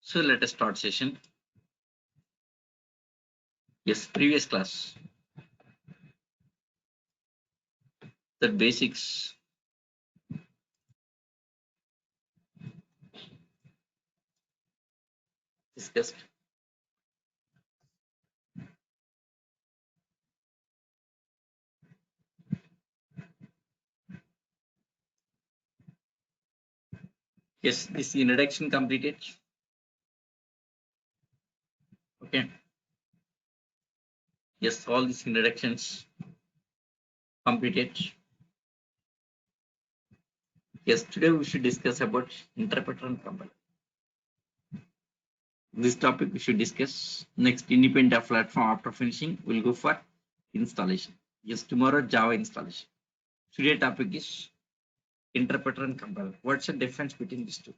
So let us start session. Yes, previous class. The basics. Discussed. Yes, this introduction completed. Okay. Yes, all these introductions completed. Yes, today we should discuss about interpreter and compiler. This topic we should discuss next independent platform. After finishing, we'll go for installation. Yes, tomorrow Java installation. Today topic is interpreter and compiler. What's the difference between these two?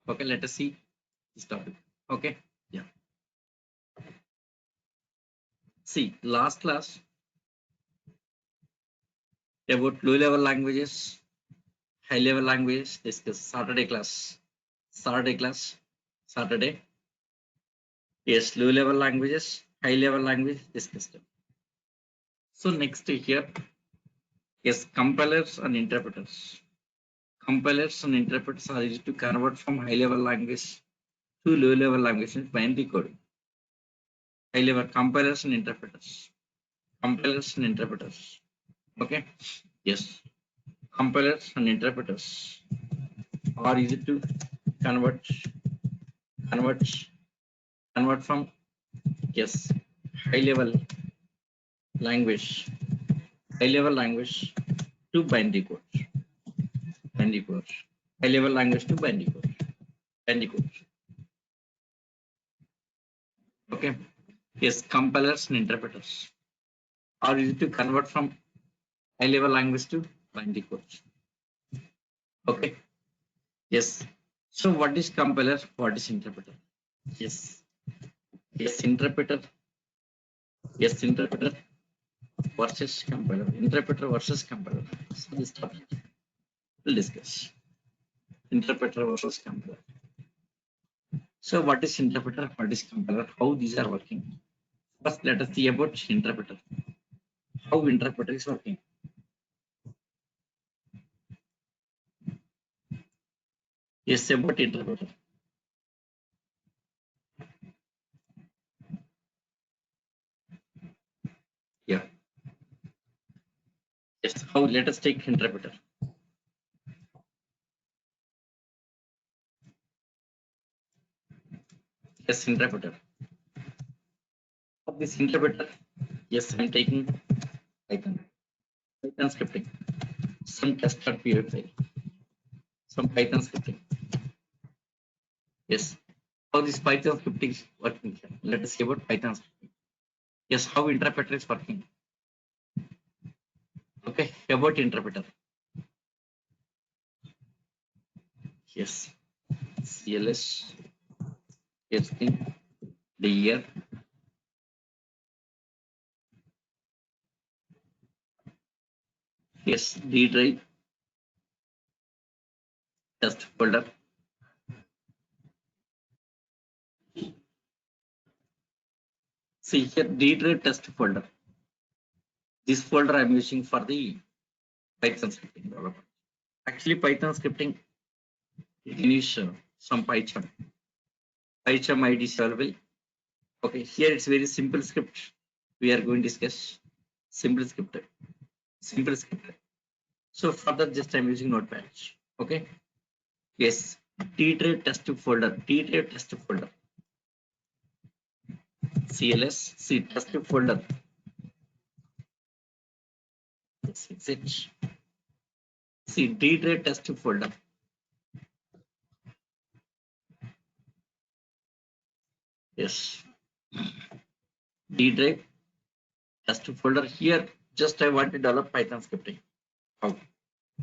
Okay, let us see this topic. Okay, yeah. See, last class about low level languages, high level languages discuss. Saturday class. Saturday. Yes, low level languages, high level language discussed. So next here, yes, compilers and interpreters. Compilers and interpreters are used to convert from high level language to low level language in binary coding. High level compilers and interpreters. Compilers and interpreters. Okay. Yes. Compilers and interpreters are used to convert from yes high level language to binary code. High level language to binary code. Okay. Yes, compilers and interpreters are used to convert from high level language to binary code. Okay. Yes. So what is compiler? What is interpreter? Yes. Interpreter. Yes, interpreter versus compiler. Interpreter versus compiler. So this topic we'll discuss. Interpreter versus compiler. So what is interpreter? What is compiler? How these are working? First, let us see about interpreter. How interpreter is working. Yes, about interpreter. Yeah. Yes. How? Let us take interpreter. Yes, interpreter. Of this interpreter, yes, I'm taking Python scripting, some test.py file, some Python scripting. Yes, how this Python scripting is working. Let us see about Python scripting. Yes, how interpreter is working. Okay, about interpreter. Yes, CLS, testing, the year. Yes, D drive, test folder. See here, D drive test folder. This folder I'm using for the Python scripting development. Actually, Python scripting, you can use some PyCharm. PyCharm ID is available. Okay, here it's very simple script. We are going to discuss simple script. So for that, just I'm using Notepad. Okay. Yes. T-drive test folder. CLS. See test folder. Yes, it's it. See D-drive test folder. Yes. D-drive test folder. Here, just I want to develop Python scripting. How?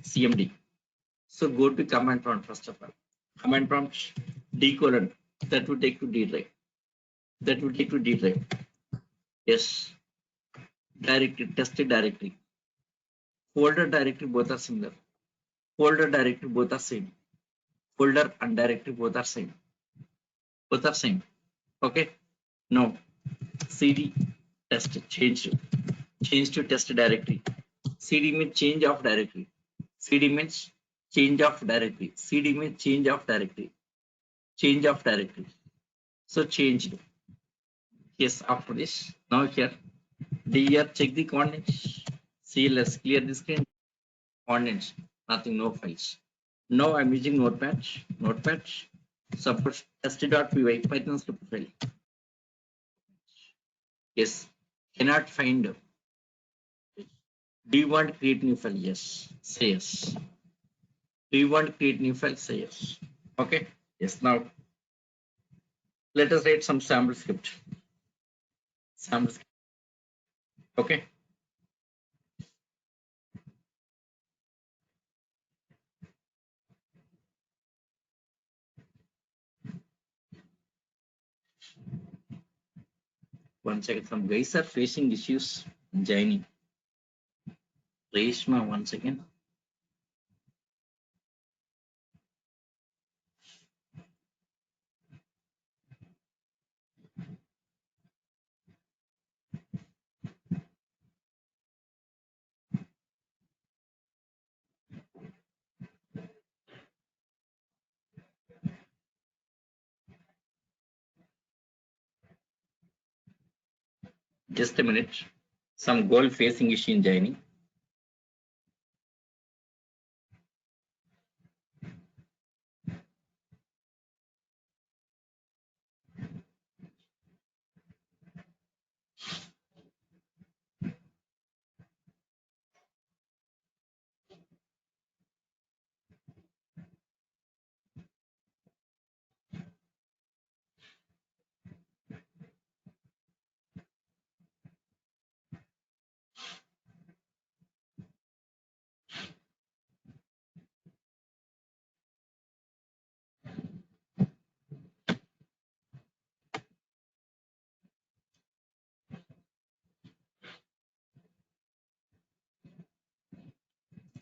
CMD. So go to command prompt first of all. Command prompt D colon. That would take to D drive. Yes. Directory, tested directory. Folder directory both are similar. Folder directory both are same. Folder and directory both are same. Both are same. Okay. Now cd test change to test directory. cd means change of directory. cd means change of directory. cd means change of directory. Change of directory. So changed. Yes, after this. Now here. Here check the contents. See, let's clear the screen. Contents. Nothing, no files. Now I'm using Notepad. Notepad. Suppose test.py Python script file. Yes. Cannot find. Do you want to create new file? Yes. Say yes. Do you want to create new file? Say yes. Okay. Yes. Now let us write some sample script. Sample script. Okay. One second. Some guys are facing issues joining. Reshma, one second. Just a minute. Some goal facing issue in joining.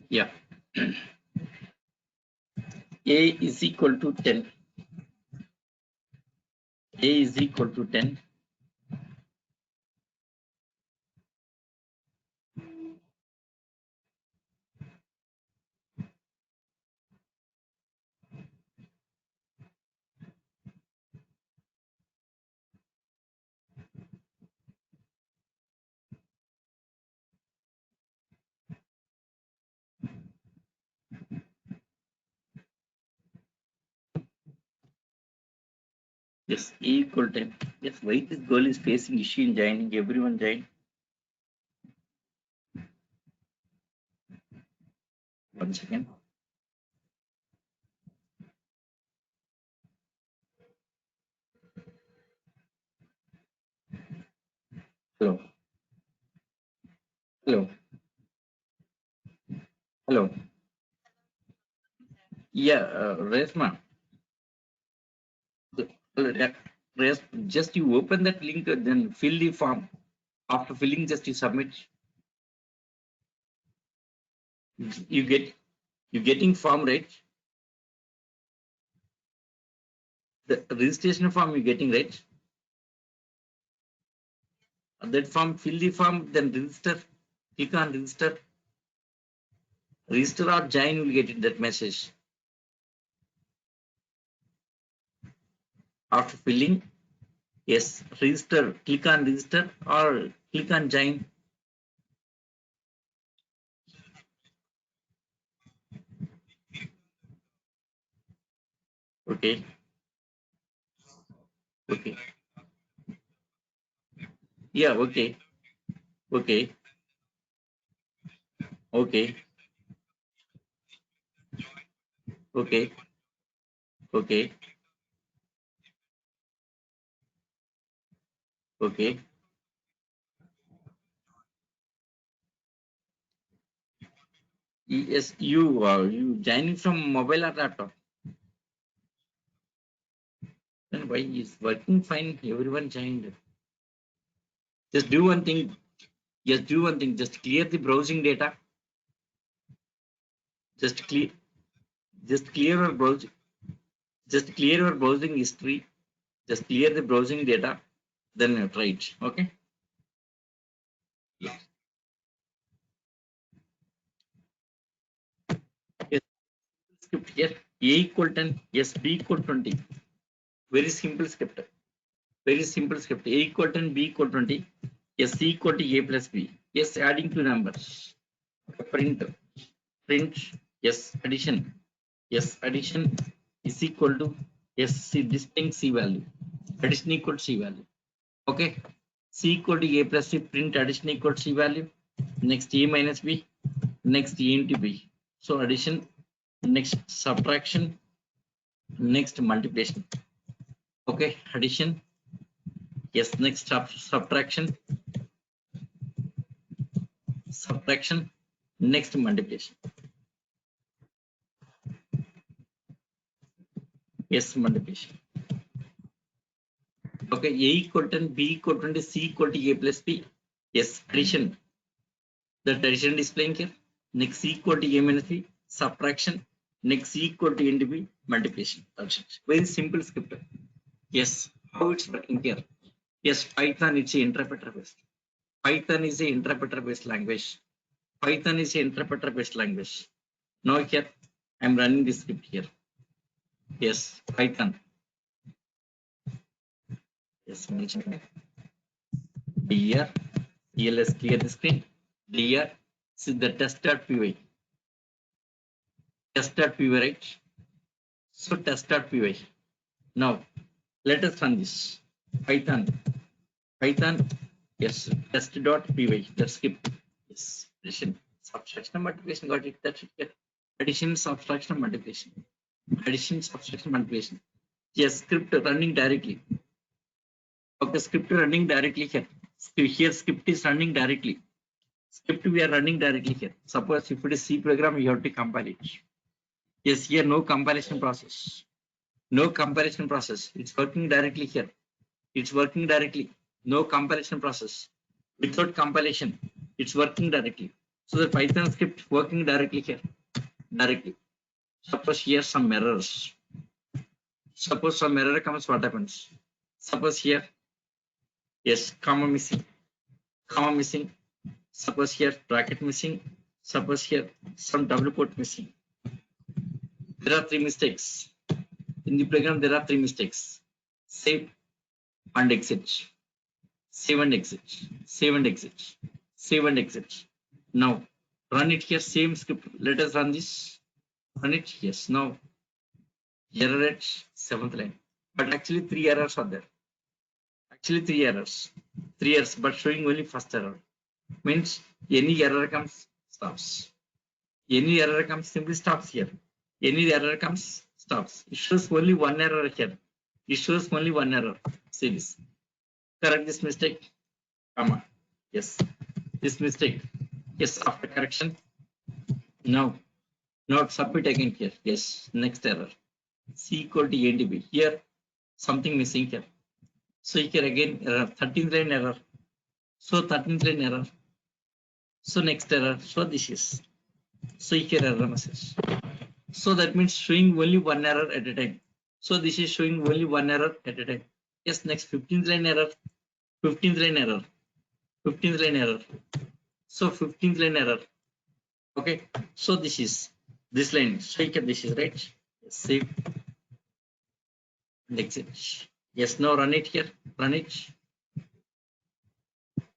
Yeah. A is equal to 10. A is equal to 10. Yes, A equal 10. Yes, why this goal is facing issue in joining? Everyone join. One second. Hello. Hello. Hello. Yeah, Resma. Just you open that link, then fill the form. After filling, just you submit. You getting form, right? The registration form you getting, right? That form, fill the form, then register. Click on register. Register or join, will get it, that message. After filling, yes, register. Click on register or click on join. Okay. Okay. Yeah. Okay. Okay. Okay. Okay. Okay. Okay. Yes, you joining from mobile or laptop? Then why is working fine? Everyone joined. Just do one thing. Just do one thing. Just clear the browsing data. Just clear. Just clear your browsing. Just clear your browsing history. Just clear the browsing data, then try it. Okay. Yeah. Yes. Script here. A equal 10. Yes. B equal 20. Very simple script. Very simple script. A equal 10. B equal 20. Yes. C equal to A plus B. Yes. Adding two numbers. Print. Print. Yes. Addition. Yes. Addition is equal to yes. C displaying C value. Addition equal to C value. Okay. C equal to A plus C. Print addition equal to C value. Next A minus B. Next A into B. So addition. Next subtraction. Next multiplication. Okay. Addition. Yes. Next subtraction. Subtraction. Next multiplication. Yes. Multiplication. Okay. A equal to 10. B equal to 20. C equal to A plus B. Yes. Addition. The addition displaying here. Next C equal to A minus B. Subtraction. Next C equal to into B. Multiplication. That's it. Very simple script. Yes. How it's working here? Yes. Python is a interpreter based. Python is a interpreter based language. Python is a interpreter based language. Now here I am running this script here. Yes. Python. Yes. Here. Let's clear the screen. Here. See the test.py. Test.py, right? So test.py. Now let us run this. Python. Python. Yes. Test.py. Let's skip. Yes. Addition. Subtraction multiplication. Got it. That's it. Addition, subtraction, multiplication. Addition, subtraction, multiplication. Yes. Script running directly. Okay. Script running directly here. Here script is running directly. Script we are running directly here. Suppose if it is C program, you have to compile it. Yes. Here no compilation process. No comparison process. It's working directly here. It's working directly. No comparison process. Without compilation, it's working directly. So the Python script working directly here. Directly. Suppose here some errors. Suppose some error comes, what happens? Suppose here, yes, comma missing. Comma missing. Suppose here bracket missing. Suppose here some double quote missing. There are three mistakes. In the program, there are three mistakes. Save and exit. Save and exit. Save and exit. Save and exit. Now run it here. Same script. Let us run this. Run it. Yes. Now error at 7th line. But actually three errors are there. Actually three errors. Three errors, but showing only first error. Means any error comes, stops. Any error comes, simply stops here. Any error comes, stops. It shows only one error here. It shows only one error. See this. Correct this mistake. Comma. Yes. This mistake. Yes. After correction. Now. Not submit again here. Yes. Next error. C equal to A to B. Here. Something missing here. So here again error. 13th line error. So 13th line error. So next error. So this is. So here error message. So that means showing only one error at a time. So this is showing only one error at a time. Yes. Next 15th line error. 15th line error. 15th line error. So 15th line error. Okay. So this is this line. So this is right. Save and exit. Yes. Now run it here. Run it.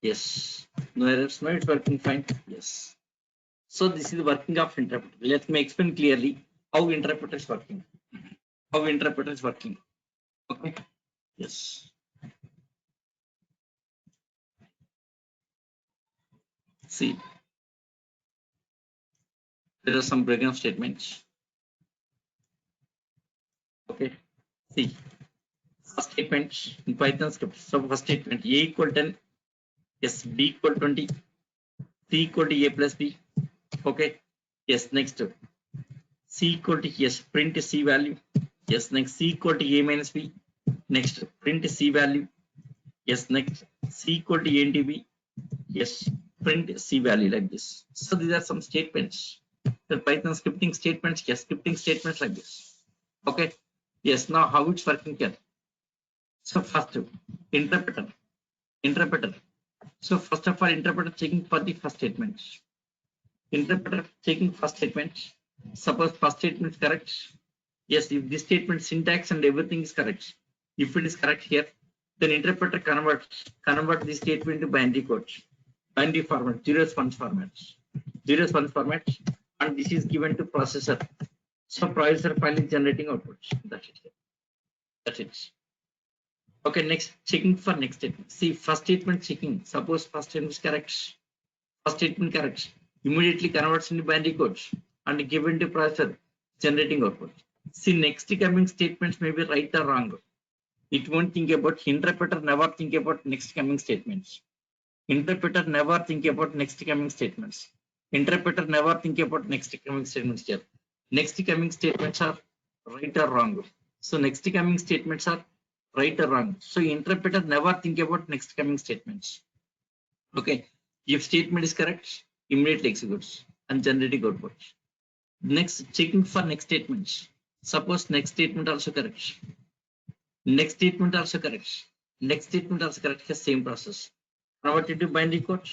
Yes. No errors. No, it's working fine. Yes. So this is the working of interpreter. Let me explain clearly how interpreter is working. How interpreter is working. Okay. Yes. See. There are some breakdown statements. Okay. See. First statement in Python script. So first statement A equal 10. Yes. B equal 20. C equal to A plus B. Okay. Yes. Next. C equal to yes. Print C value. Yes. Next. C equal to A minus B. Next. Print C value. Yes. Next. C equal to A into B. Yes. Print C value like this. So these are some statements. The Python scripting statements. Yes. Scripting statements like this. Okay. Yes. Now how it's working here. So first, interpreter. Interpreter. So first of all, interpreter checking for the first statement. Interpreter checking first statement. Suppose first statement is correct. Yes, if this statement syntax and everything is correct. If it is correct here, then interpreter convert this statement to binary code. Binary format, zeros ones format. Zeros ones format, and this is given to processor. So processor file is generating output. That's it. That's it. Okay, next checking for next statement. See, first statement checking. Suppose first statement is correct. First statement correct. Immediately converts into binary code and given to processor generating output. See, next coming statements may be right or wrong. It won't think about, interpreter never think about next coming statements. Interpreter never think about next coming statements. Interpreter never think about next coming statements here. Next coming statements are right or wrong. So next coming statements are right or wrong. So interpreter never think about next coming statements. Okay. If statement is correct, immediately executes and generating output. Next, checking for next statements. Suppose next statement also correct. Next statement also correct. Next statement also correct. Same process. Converted to binary code.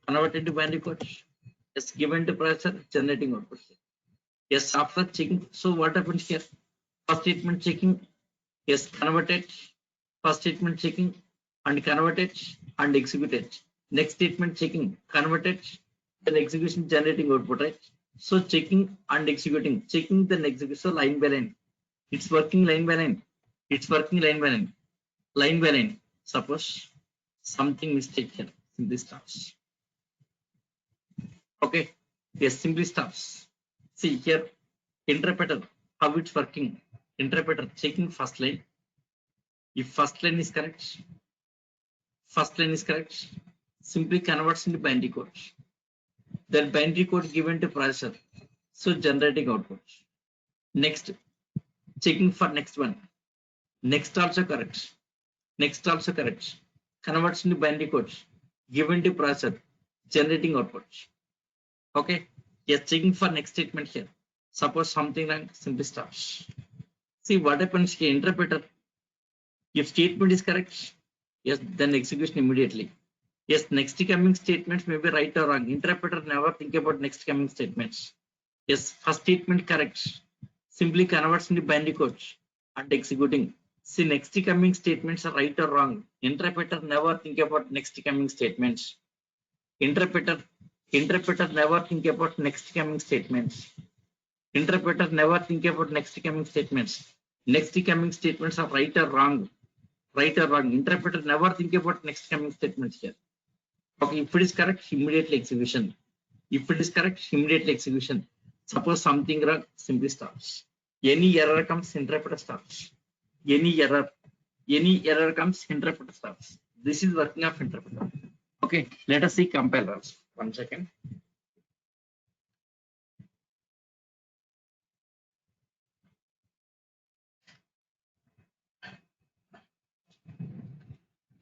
Converted to binary code. Yes, given to processor, generating output. Yes, after checking. So what happens here? First statement checking. Yes, converted. First statement checking and converted and executed. Next statement checking, converted, then execution generating output, right? So checking and executing, checking then execution. So line by line. It's working line by line. It's working line by line. Line by line. Suppose something mistake here. Simply stops. Okay. Yes, simply stops. See here, interpreter, how it's working. Interpreter checking first line. If first line is correct, simply converts into binary code. Then binary code given to processor. So generating output. Next, checking for next one. Next also correct. Next also correct. Converts into binary code given to processor. Generating output. Okay. Yes, checking for next statement here. Suppose something wrong, simply stops. See what happens here. Interpreter. If statement is correct, yes, then execution immediately. Yes, next coming statements may be right or wrong. Interpreter never think about next coming statements. Yes, first statement correct. Simply converts into binary code and executing. See, next coming statements are right or wrong. Interpreter never think about next coming statements. Interpreter never think about next coming statements. Interpreter never think about next coming statements. Next coming statements are right or wrong. Right or wrong. Interpreter never think about next coming statements here. Okay, if it is correct, immediately execution. If it is correct, immediately execution. Suppose something wrong, simply stops. Any error comes, interpreter stops. Any error comes, interpreter stops. This is working of interpreter. Okay, let us see compilers. 1 second.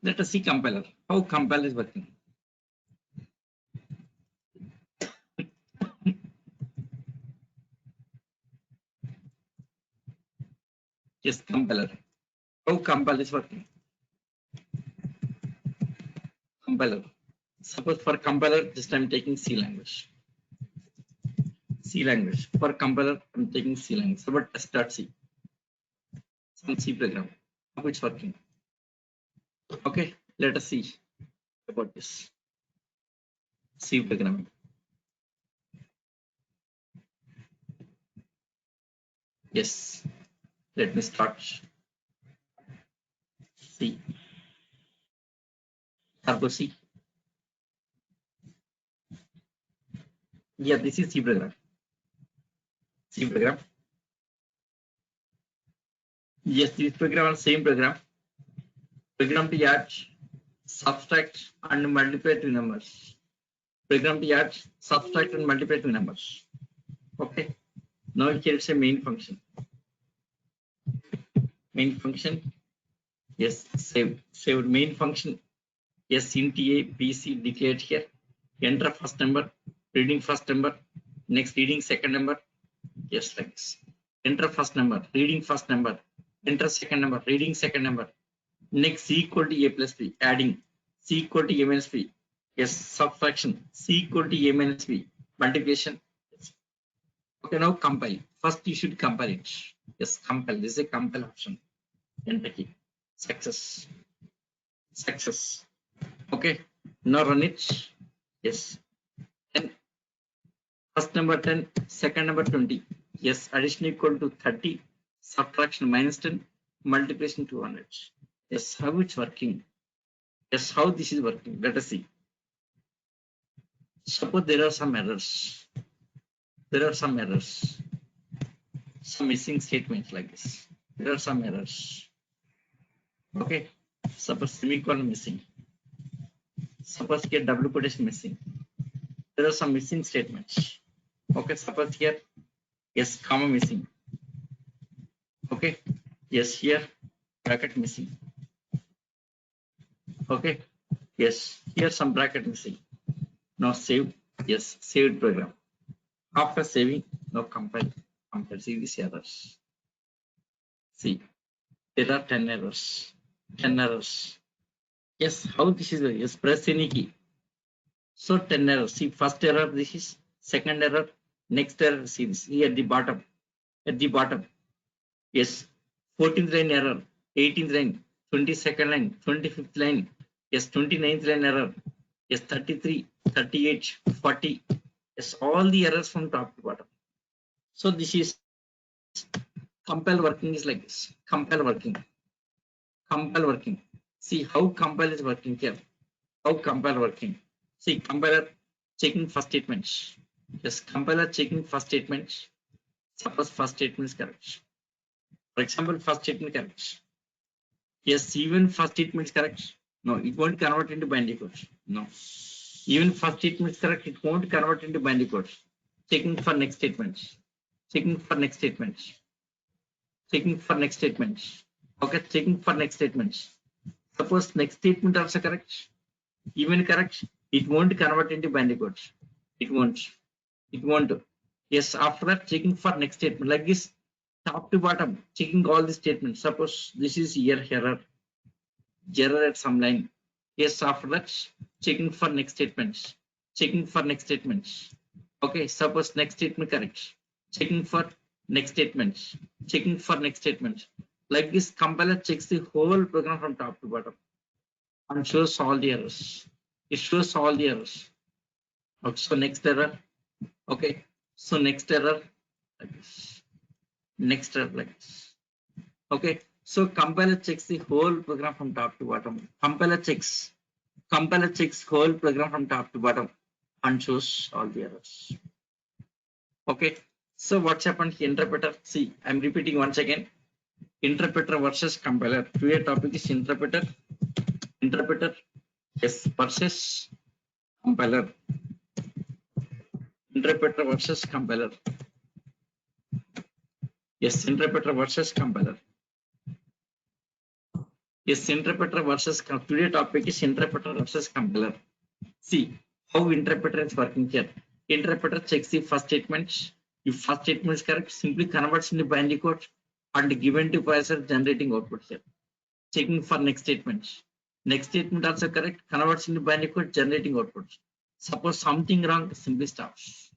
Let us see compiler. How compiler is working. Yes, compiler. How compiler is working. Compiler. Suppose for compiler, just I'm taking C language. C language. For compiler, I'm taking C language. So but test.c. Some C program. How it's working. Okay, let us see about this. C programming. Yes. Let me start. C. Turbo C. Yeah, this is C program. C program. Yes, this program is same program. Program to add, subtract, and multiply two numbers. Program to add, subtract, and multiply two numbers. Okay. Now here it's a main function. Main function. Yes, save main function. Yes, int a, b, c declared here. Enter first number, reading first number, next reading second number. Yes, like this. Enter first number, reading first number, enter second number, reading second number. Next, C equal to A plus B, adding C equal to A minus B. Yes, subtraction C equal to A minus B, multiplication. Yes. Okay, now compile. First, you should compile it. Yes, compile. This is a compile option. Enter key. Success. Success. Okay, now run it. Yes. And first number 10, second number 20. Yes, addition equal to 30, subtraction minus 10, multiplication 200. Yes, how it's working. Yes, how this is working. Let us see. Suppose there are some errors. There are some errors. Some missing statements like this. There are some errors. Okay. Suppose semicolon missing. Suppose here double quotation missing. There are some missing statements. Okay. Suppose here, yes, comma missing. Okay. Yes, here bracket missing. Okay. Yes, here some bracket missing. Now save. Yes, saved program. After saving, now compile. Compile. See these errors. See, there are 10 errors. 10 errors. Yes, how this is? Yes, press any key. So 10 errors. See, first error, this is second error, next error, see this here at the bottom. At the bottom. Yes, 14th line error, 18th line, 22nd line, 25th line. Yes, 29th line error. Yes, 33, 38, 40. Yes, all the errors from top to bottom. So this is compile working is like this. Compile working. Compile working. See how compile is working here. How compile working. See, compiler checking first statements. Yes, compiler checking first statements. Suppose first statement is correct. For example, first statement correct. Yes, even first statement is correct. No, it won't convert into binary code. No. Even first statement is correct, it won't convert into binary code. Checking for next statements. Checking for next statements. Checking for next statements. Okay, checking for next statements. Suppose next statement also correct. Even correct, it won't convert into binary code. It won't. It won't. Yes, after that, checking for next statement like this, top to bottom, checking all the statements. Suppose this is here error, error at some line. Yes, after that, checking for next statements. Checking for next statements. Okay, suppose next statement correct. Checking for next statements. Checking for next statements. Like this, compiler checks the whole program from top to bottom and shows all the errors. It shows all the errors. Okay, so next error. Okay, so next error like this. Next error like this. Okay, so compiler checks the whole program from top to bottom. Compiler checks whole program from top to bottom and shows all the errors. Okay, so what's happened here? Interpreter. See, I'm repeating once again. Interpreter versus compiler. Today topic is interpreter. Interpreter. Yes, versus compiler. Interpreter versus compiler. Yes, interpreter versus compiler. Yes, interpreter versus today topic is interpreter versus compiler. See how interpreter is working here. Interpreter checks the first statement. If first statement is correct, simply converts into binary code and given to processor generating output here. Checking for next statement. Next statement also correct, converts into binary code generating output. Suppose something wrong, simply stops.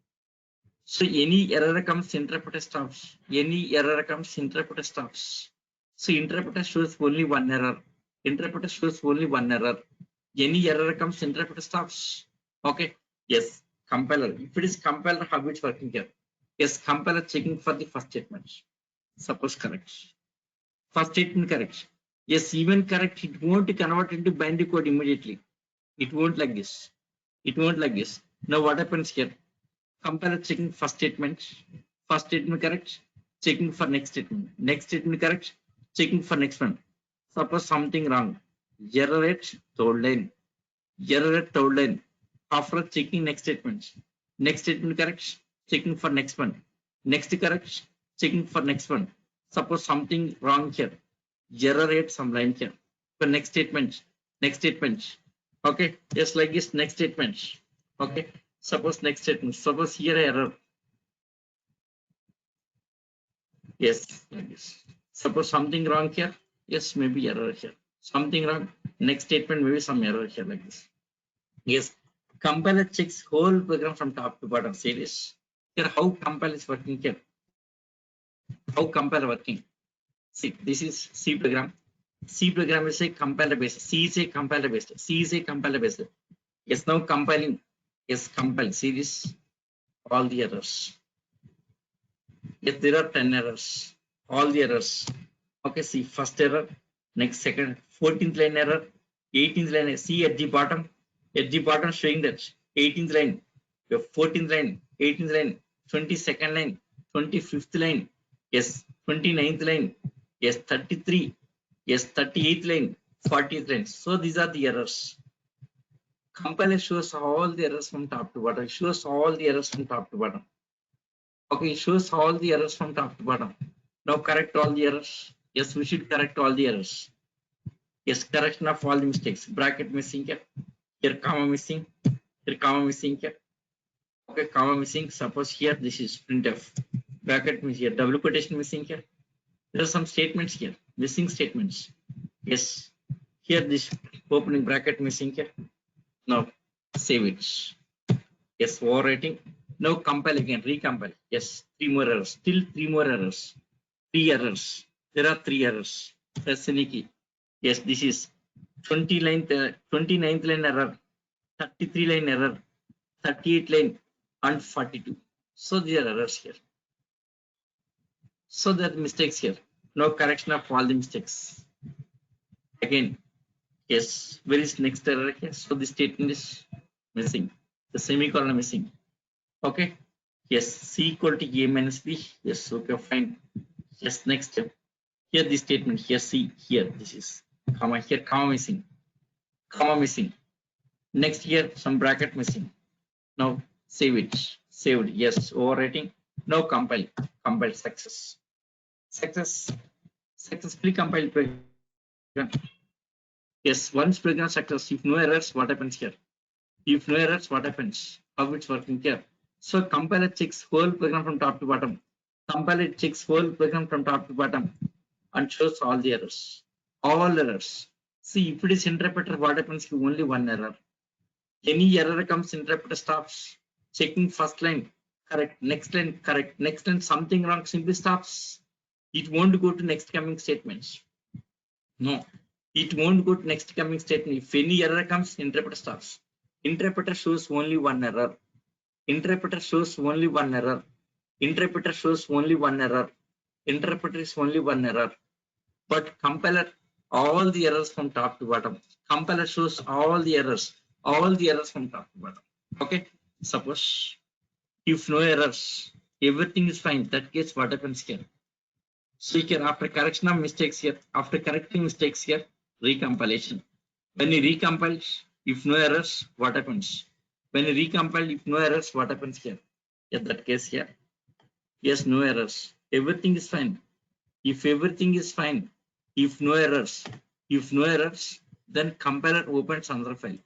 So any error comes, interpreter stops. Any error comes, interpreter stops. So interpreter shows only one error. Interpreter shows only one error. Any error comes, interpreter stops. Okay. Yes. Compiler. If it is compiler, how it's working here? Yes. Compiler checking for the first statement. Suppose correct. First statement correct. Yes. Even correct. It won't convert into binary code immediately. It won't like this. It won't like this. Now what happens here? Compiler checking first statement. First statement correct. Checking for next statement. Next statement correct. Checking for next one. Suppose something wrong. Error at third line. Error at third line. After checking next statement. Next statement correct. Checking for next one. Next correct. Checking for next one. Suppose something wrong here. Error at some line here. For next statement. Next statement. Okay. Just like this next statement. Okay. Suppose next statement. Suppose here error. Yes. Like this. Suppose something wrong here. Yes, maybe error here. Something wrong. Next statement maybe some error here like this. Yes, compiler checks whole program from top to bottom. See this here, how compiler is working here. How compiler working? See, this is C program. C program is a compiler based. C is a compiler based. C is a compiler based. Yes, now compiling. Yes, compile. See this, all the errors. Yes, there are 10 errors. All the errors. Okay, see first error, next second, 14th line error, 18th line. See at the bottom showing that 18th line, your 14th line, 18th line, 22nd line, 25th line, yes, 29th line, yes, 33, yes, 38th line, 40th line. So these are the errors. Compiler shows all the errors from top to bottom. It shows all the errors from top to bottom. Okay, it shows all the errors from top to bottom. Now correct all the errors. Yes, we should correct all the errors. Yes, correction of all the mistakes. Bracket missing here, comma missing, here comma missing here. Okay, comma missing. Suppose here this is printf. Bracket missing here, double quotation missing here. There are some statements here, missing statements. Yes, here this opening bracket missing here. Now save it. Yes, overwriting. Now compile again, recompile. Yes, 3 more errors. Still 3 more errors. 3 errors. There are 3 errors. Press any key. Yes, this is 29th line error, 33 line error, 38 line, and 42. So there are errors here. So there are mistakes here. No correction of all the mistakes. Again, yes, where is next error here? So the statement is missing. The semicolon missing. Okay. Yes, C equal to A minus B. Yes, okay, fine. Yes, next step. Here the statement, here C, here this is comma, here comma missing. Comma missing. Next here some bracket missing. Now save it. Saved. Yes, overwriting. Now compile. Compile success. Successfully compiled program. Yes, once program success. If no errors, what happens here? If no errors, what happens? How it's working here? So compiler checks whole program from top to bottom. Compiler checks whole program from top to bottom and shows all the errors. All errors. See, if it is interpreter, what happens if only one error? Any error comes, interpreter stops. Checking first line, correct. Next line, correct. Next line, something wrong, simply stops. It won't go to next coming statements. No, it won't go to next coming statement. If any error comes, interpreter stops. Interpreter shows only one error. Interpreter shows only one error. Interpreter shows only one error. Interpreter is only one error. But compiler, all the errors from top to bottom. Compiler shows all the errors from top to bottom. Okay, suppose if no errors, everything is fine. That case, what happens here? So here, after correction of mistakes here, after correcting mistakes here, recompilation. When you recompile, if no errors, what happens? When you recompile, if no errors, what happens here? In that case here, yes, no errors. Everything is fine. If everything is fine, if no errors, then compiler opens another file.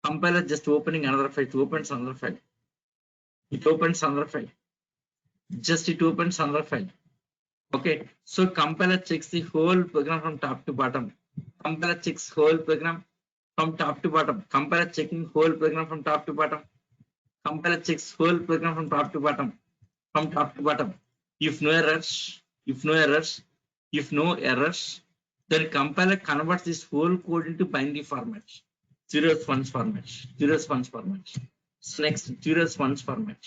Compiler just opening another file. It opens another file. It opens another file. Just it opens another file. Okay. So compiler checks the whole program from top to bottom. Compiler checks whole program from top to bottom. Compiler checking whole program from top to bottom. Compiler checks whole program from top to bottom. From top to bottom. If no errors, then compiler converts this whole code into binary format. Zeros ones format. So next zeros ones format.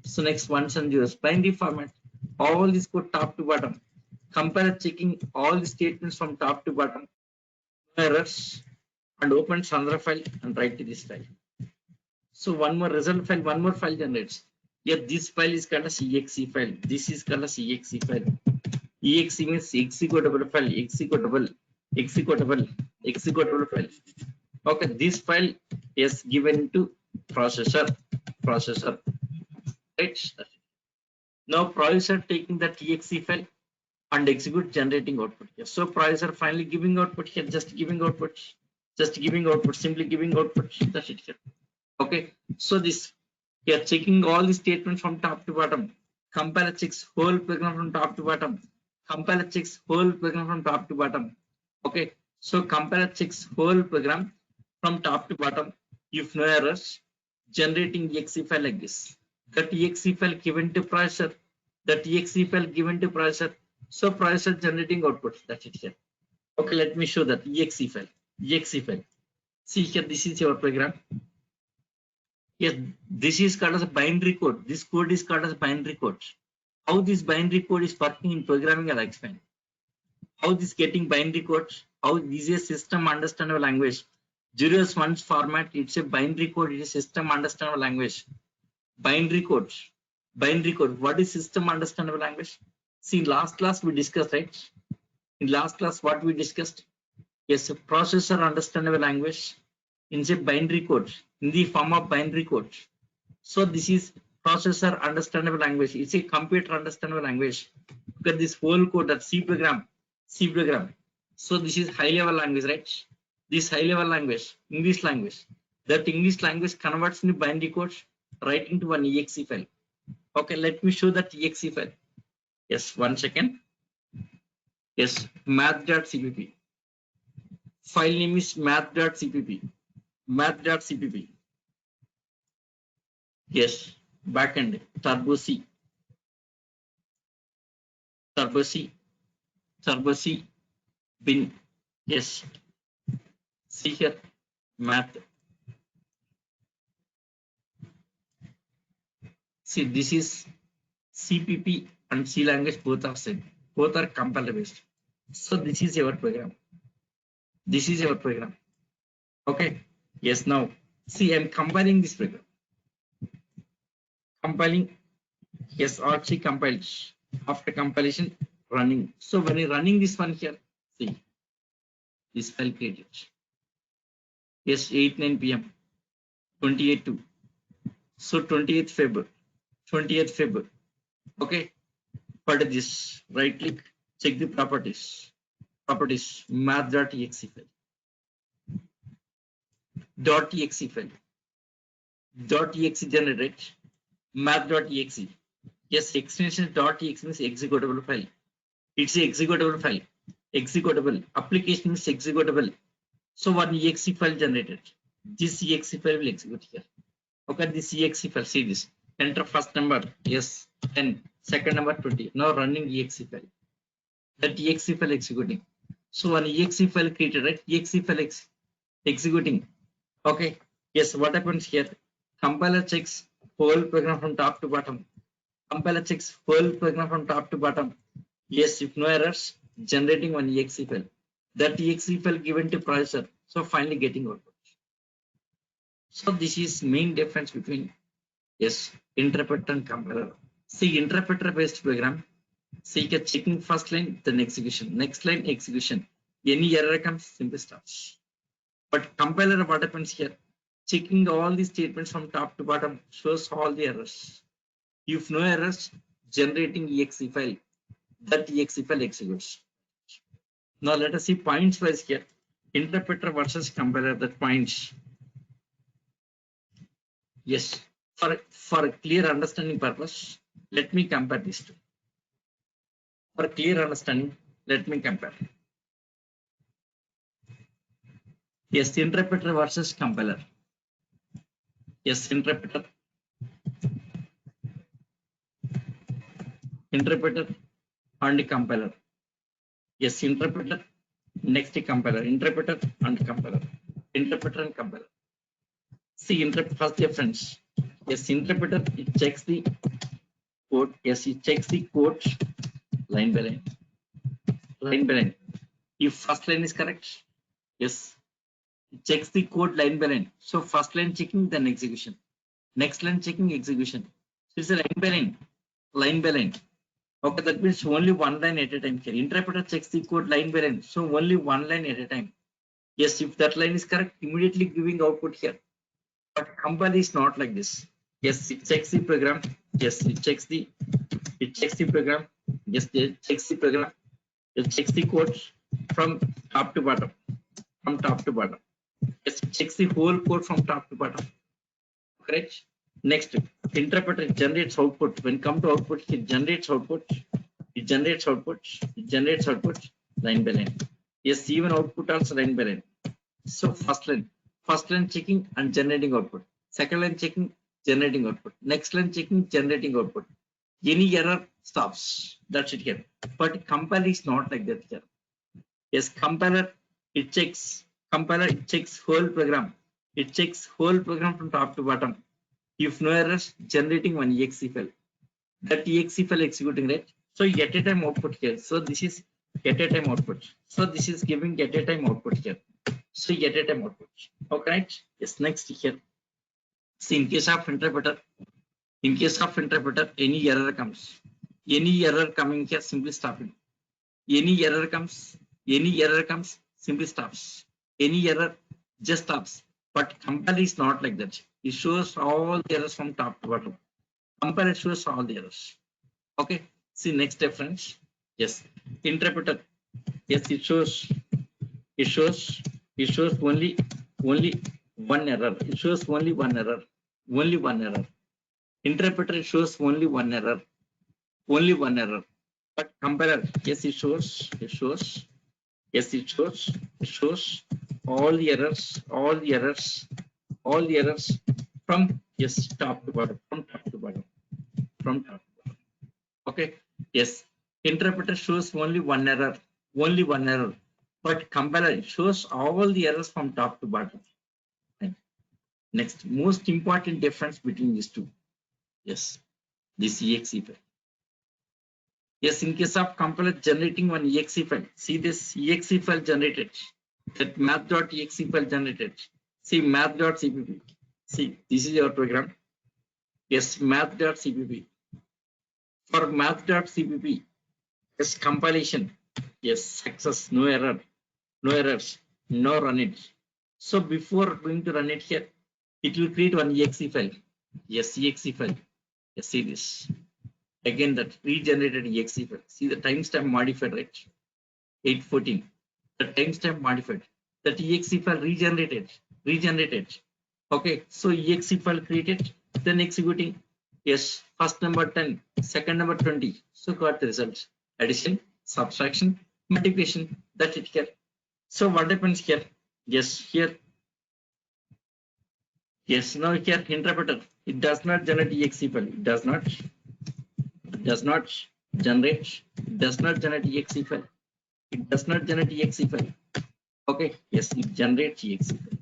So next ones and zeros. Binary format. All this code top to bottom. Compiler checking all the statements from top to bottom. No errors. And opens another file and write to this file. So one more result file, one more file generates. Yeah, this file is called as exe file. This is called as exe file. Exe means executable file. Executable file. Okay, this file is given to processor. Right? Now processor taking that exe file and execute, generating output here. So processor finally giving output here, just giving output, simply giving output. That's it here. Okay, so this here checking all the statements from top to bottom. Compiler checks whole program from top to bottom. Okay, So compiler checks whole program from top to bottom. If no errors, generating exe file like this. That exe file given to processor. That exe file given to processor. So processor generating output. That's it here. Okay, let me show that exe file. Exe file. See here, this is your program. Yes, this is called as a binary code. This code is called as binary code. How this binary code is working in programming, I'll explain. How this getting binary code? How this is a system understandable language. Zeros ones format. It's a binary code. It is system understandable language. Binary code. Binary code. What is system understandable language? See, last class we discussed, right? In last class, what we discussed? Yes, a processor understandable language in a binary code, in the form of binary code. So this is processor understandable language. It's a computer understandable language. Look at this whole code, that C program. C program. So this is high level language, right? This high level language, English language. That English language converts in binary code right into an exe file. Okay, let me show that exe file. Yes, 1 second. Yes, math.cpp. File name is math.cpp. Math.cpp. Yes, backend turbo C. Turbo C. Turbo C. Bin. Yes. See here. Math. See, this is CPP and C language, both are same. Both are compiler based. So this is your program. This is your program. Okay. Yes. Now, see, I'm compiling this program. Compiling. Yes, RC compiles. After compilation, running. So when you're running this one here, see, this file created. Yes, 8-9 p.m. 28-2. So 28th February. 20th February. Okay. What is this? Right click, check the properties. Properties, math.exe file. .exe file. .exe generate. Math.exe. Yes, extension .exe means executable file. It's a executable file. Executable. Application is executable. So one exe file generated. This exe file will execute here. Okay, this exe file. See this. Enter first number. Yes, 10. Second number 20. Now running exe file. That exe file executing. So an exe file created, right? Exe file executing. Okay. Yes. What happens here? Compiler checks whole program from top to bottom. Compiler checks whole program from top to bottom. Yes. If no errors, generating one exe file. That exe file given to processor. So finally getting output. So this is main difference between yes interpreter and compiler. See, interpreter based program. So you get checking first line, then execution. Next line, execution. Any error comes, simply starts. But compiler, what happens here? Checking all the statements from top to bottom, shows all the errors. If no errors, generating exe file. That exe file executes. Now let us see points wise here. Interpreter versus compiler, that points. Yes, for clear understanding purpose, let me compare these two. For clear understanding, let me compare. Yes, interpreter versus compiler. Yes, interpreter and compiler. Yes, interpreter, next compiler, interpreter and compiler. Interpreter and compiler. See, first difference. Yes, interpreter, it checks the code. Yes, it checks the code line by line. Line by line. If first line is correct, yes, it checks the code line by line. So first line checking, then execution. Next line checking, execution. So it's a line by line. Line by line. Okay, that means only one line at a time here. Interpreter checks the code line by line. So only one line at a time. Yes, if that line is correct, immediately giving output here. But compile is not like this. Yes, it checks the program. Yes, it checks the program. Yes, it checks the program. It checks the code from top to bottom. From top to bottom. Yes, it checks the whole code from top to bottom. Correct? Next, interpreter generates output. When come to output, it generates output. It generates output. It generates output line by line. Yes, even output also line by line. So first line checking and generating output. Second line checking, generating output. Next line checking, generating output. Any error stops. That's it here. But compiler is not like that here. Yes, compiler it checks. Compiler it checks whole program. It checks whole program from top to bottom. If no errors, generating one exe file. That exe file executing, right? So at a time output here. So this is at a time output. So this is giving at a time output here. So at a time output. Okay, right? Yes, next here. See, in case of interpreter, any error comes. Any error coming here, simply stop it. Any error comes, simply stops. Any error just stops. But compiler is not like that. It shows all the errors from top to bottom. Compiler shows all the errors. Okay. See next difference. Yes. Interpreter. Yes, it shows only one error. It shows only one error. Only one error. Interpreter shows only one error. Only one error. But compiler, yes, it shows. Yes, it shows all the errors from yes top to bottom, from top to bottom. Okay. Yes. Interpreter shows only one error. But compiler shows all the errors from top to bottom. Next, most important difference between these two. Yes, this exe file. Yes, in case of compiler generating one exe file, see this exe file generated, that math.exe file generated. See math.cpp. See, this is your program. Yes, math.cpp. For math.cpp, yes, compilation. Yes, success, no error, no errors, no run it. So before going to run it here, it will create one exe file. Yes, exe file. Yes, see this. Again, that regenerated exe file. See the timestamp modified, right? 814. The timestamp modified. That exe file regenerated. Okay, so exe file created, then executing. Yes, first number 10, second number 20. So got the results. Addition, subtraction, multiplication. That's it here. So what happens here? Yes, here. Yes, now here interpreter. It does not generate exe file. It does not generate exe file. It does not generate exe file. Okay, yes, it generates exe file.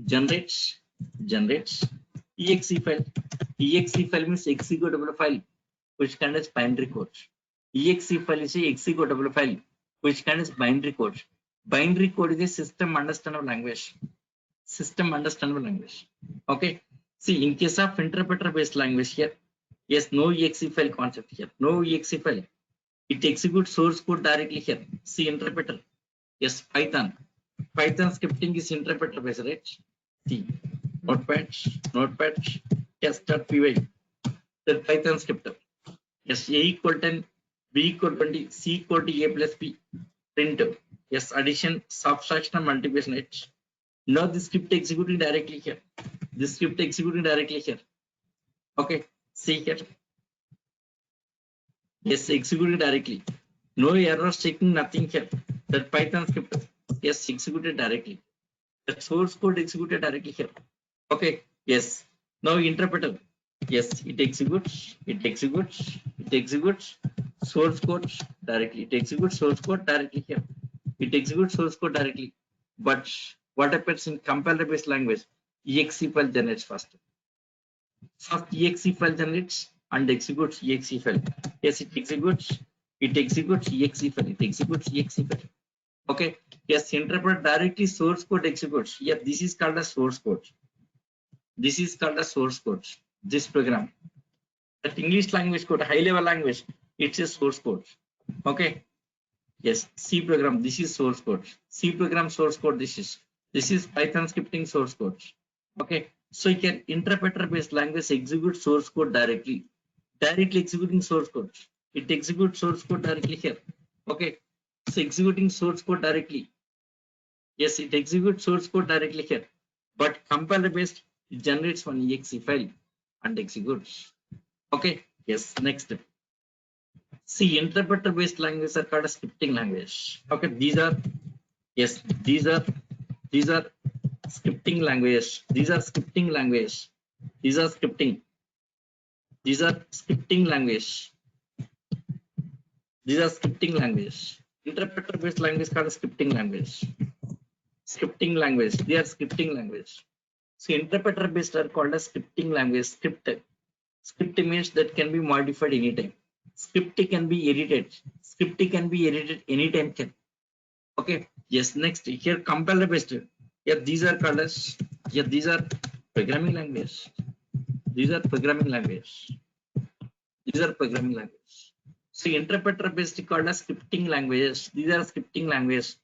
Generates exe file. Exe file means executable file which contains binary code. Exe file is a executable file which contains binary code. Binary code is a system understandable language. Okay, see, in case of interpreter based language here, yes, no exe file concept here. No exe file. It executes source code directly here. See interpreter. Yes, Python scripting is interpreter based, right? See, notepad, test.py. The Python scripter. Yes, A equal 10, B equal 20, C equal to A plus B. Print. Yes, addition, subtraction, and multiplication, right? Now the script executing directly here. Okay, see here. Yes, executed directly. No errors checking, nothing here. That Python script, yes, executed directly. That source code executed directly here. Okay, yes. Now interpreter, yes, it executes source code directly. It executes source code directly here. But what happens in compiler based language? Exe file generates first. First exe file generates and executes exe file. Yes, it executes exe file. Okay. Yes, interpret directly source code executes. Yeah, this is called a source code. This program. That English language code, high level language, it's a source code. Okay. Yes, C program, this is source code. C program source code, this is Python scripting source code. Okay, so you can interpreter based language execute source code directly executing source code. It executes source code directly here. Okay, so executing source code directly. Yes, it executes source code directly here. But compiler based, it generates one exe file and executes. Okay, yes, next. See, interpreter based languages are called a scripting language. Okay, these are Yes, these are scripting languages. These are scripting languages. These are scripting. These are scripting language. These are scripting language. Interpreter based language called scripting language. Scripting language. They are scripting language. So interpreter based are called as scripting language. Script means that can be modified anytime. Script can be edited. Script can be edited anytime. Okay. Yes. Next here compiler based. Yeah, these are called as these are programming language. These are programming language. These are programming language. So interpreter based called as scripting languages. These are scripting languages.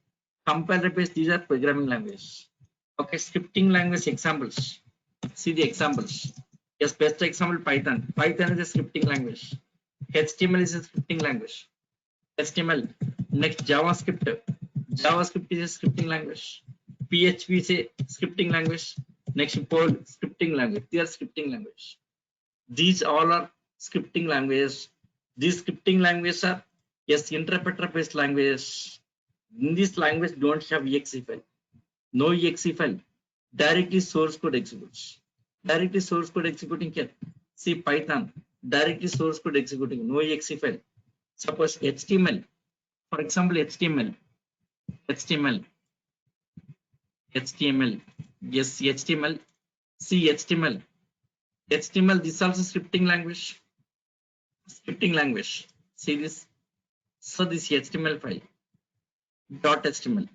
Compiler based, these are programming languages. Okay, scripting language examples. See the examples. Yes, best example Python. Python is a scripting language. HTML is a scripting language. HTML. Next JavaScript. JavaScript is a scripting language. PHP is a scripting language. Next Perl scripting language. They are scripting language. These all are scripting languages. These scripting languages are interpreter based languages. In this language don't have exe file. No exe file. Directly source code executes. Directly source code executing here. See Python. Directly source code executing. No exe file. Suppose HTML. For example, HTML. Yes, HTML. See HTML. HTML. This is also scripting language. Scripting language. See this. So this HTML file. .html.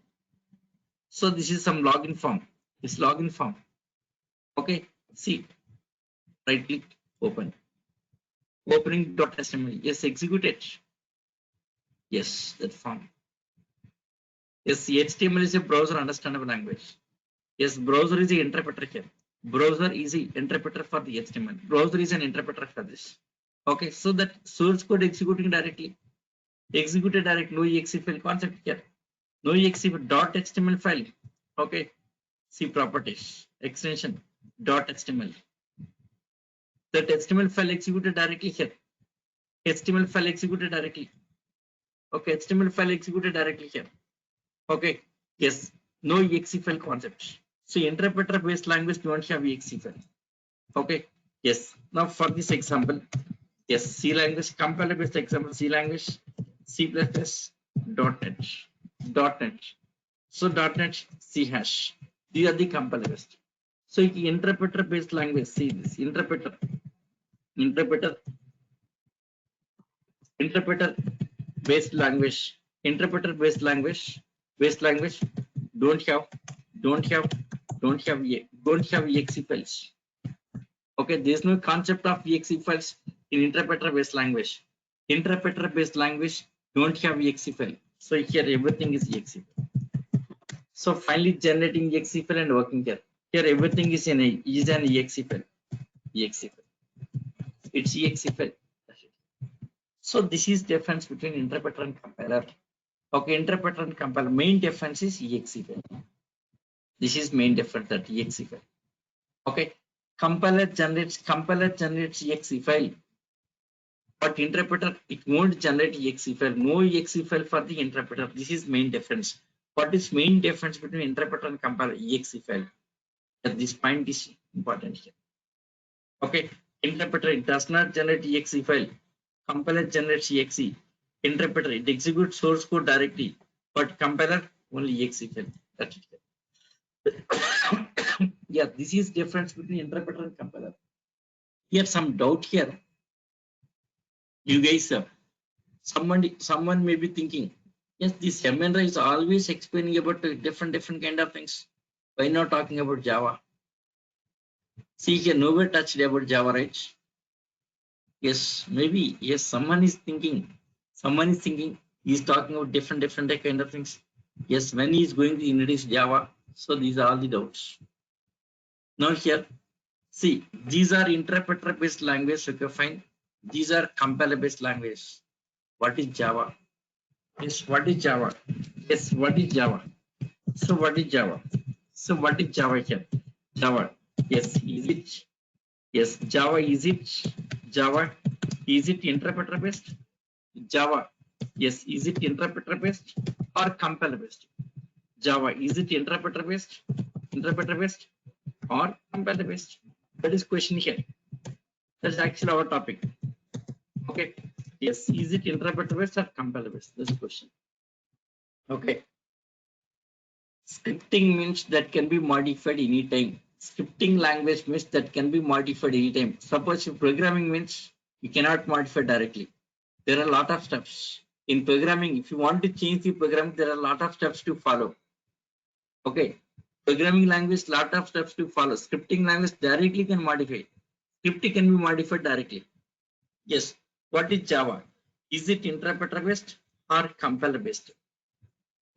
So this is some login form. This login form. Okay. See. Right click. Open. Opening .html. Yes. Execute it. Yes. That form. Yes. HTML is a browser understandable language. Yes. Browser is the interpreter here. Browser is the interpreter for the HTML. Browser is an interpreter for this. Okay. So that source code executing directly. Executed direct. No exe file concept here. No exe .html file. Okay. See properties. Extension .html. That HTML file executed directly here. HTML file executed directly. Okay. HTML file executed directly here. Okay. Yes. No exe file concept. So interpreter based language don't have exe file. Okay. Yes. Now for this example. Yes. C language. Compiler based example. C language. C++. .NET. .NET. So .NET C hash. These are the compiler based. So interpreter based language. See this interpreter based language. Interpreter based language don't have exe files. Okay, there is no concept of exe files in interpreter based language. Interpreter based language don't have exe file. So here everything is exe file. So finally generating exe file and working here. Here everything is an exe file. Exe file. It's exe file. So this is difference between interpreter and compiler. Okay, interpreter and compiler. Main difference is exe file. This is main difference, that exe file. Okay, compiler generates exe file, but interpreter it won't generate exe file. No exe file for the interpreter. This is main difference. What is main difference between interpreter and compiler? Exe file. This point is important here. Okay, interpreter it does not generate exe file. Compiler generates exe. Interpreter it executes source code directly, but compiler only exe file. That's it. Yeah, this is difference between interpreter and compiler. Here some doubt here. You guys, someone may be thinking, yes, this MNRA is always explaining about different kind of things. Why not talking about Java? See here, nobody touched about Java, right? Yes, maybe. Yes, someone is thinking. He's talking about different kind of things. Yes, when he is going to introduce Java, so these are all the doubts. Now here, see, these are interpreter based language. Okay, fine. These are compiler based language. What is Java? Yes, what is Java? Yes, what is Java? So what is Java? So what is Java here? Java. Yes, is it? Yes, Java is it? Java is it interpreter based? Java. Yes, is it interpreter based or compiler based? Java, is it interpreter based or compiler based? That is question here. That's actually our topic. Okay. Yes, is it interpreter based or compiler based? This question. Okay. Scripting means that can be modified anytime. Scripting language means that can be modified anytime. Suppose if programming means you cannot modify directly. There are a lot of steps. In programming, if you want to change the program, there are a lot of steps to follow. Okay. Programming language, lot of steps to follow. Scripting language directly can modify. Script can be modified directly. Yes. What is Java? Is it interpreter based or compiler based?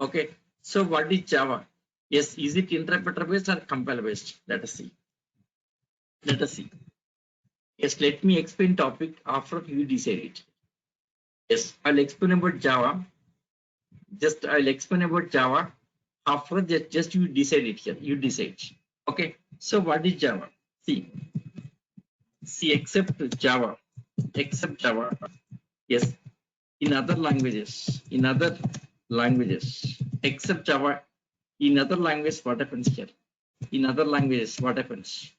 Okay. So what is Java? Yes, is it interpreter based or compiler based? Let us see. Let us see. Yes, let me explain topic after you decide it. Yes, I'll explain about Java. I'll explain about Java after that. Just you decide it here. You decide. Okay. So what is Java? See, except Java. Yes, in other languages, except Java, in other languages, what happens here? In other languages, what happens?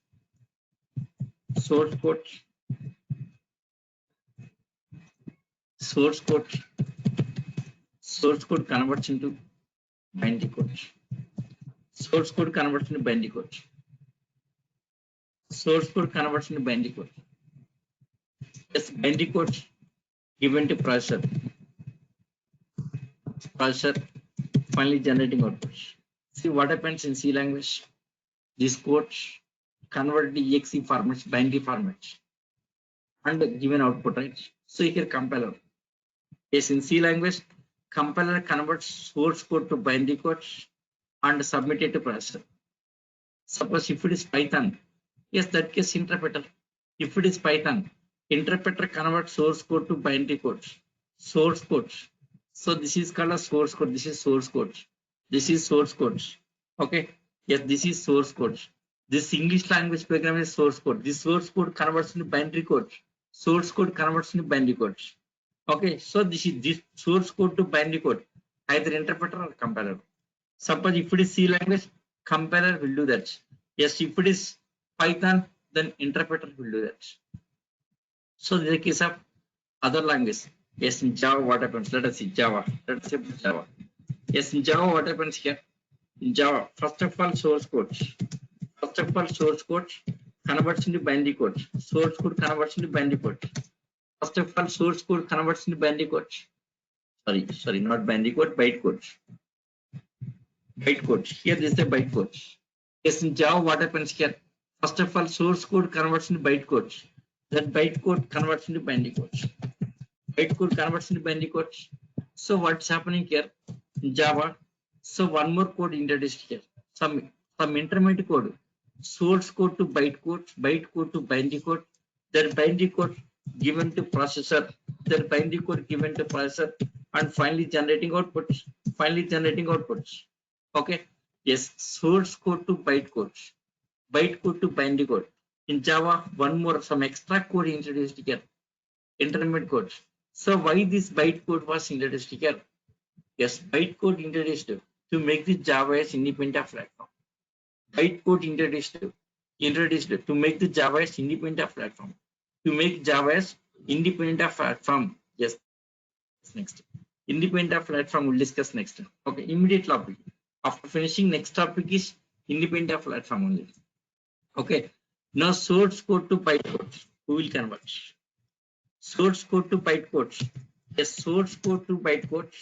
Source code converts into binary code. Source code converts into binary code. Yes, binary code given to processor, finally generating output. See what happens in C language. This code convert the exe format, binary format, and given output, right? So here compiler. Yes, in C language, compiler converts source code to binary code and submit it to processor. Suppose if it is Python, yes, that case interpreter. If it is Python, interpreter converts source code to binary code. So this is called a source code. This is source code. Okay. Yes, this is source code. This English language program is source code. This source code converts into binary code. Source code converts into binary code. Okay. So this source code to binary code, either interpreter or compiler. Suppose if it is C language, compiler will do that. Yes, if it is Python, then interpreter will do that. So in the case of other language, yes, in Java, what happens? Let us see Java. Yes, in Java, what happens here? In Java, first of all, source code converts into binary code. Source code converts into binary code. First of all, source code converts into binary code. Sorry, not binary code, byte code. Here this is the byte code. Yes, in Java, what happens here? First of all, source code converts into byte code. That byte code converts into binary code. So what's happening here in Java? So one more code introduced here. Some intermediate code. Source code to byte code to binary code. That binary code given to processor. And finally generating outputs. Okay. Yes, source code to byte code to binary code. In Java, one more some extra code introduced here. Intermediate code. So why this byte code was introduced here? Yes, byte code introduced to make the Java as independent platform. Byte code introduced to make the Java as independent platform. Yes. Next. Independent platform we'll discuss next. Okay, immediate topic. After finishing, next topic is independent platform only. Okay. Now source code to byte code. Who will convert? Source code to byte code. Yes, source code to byte code.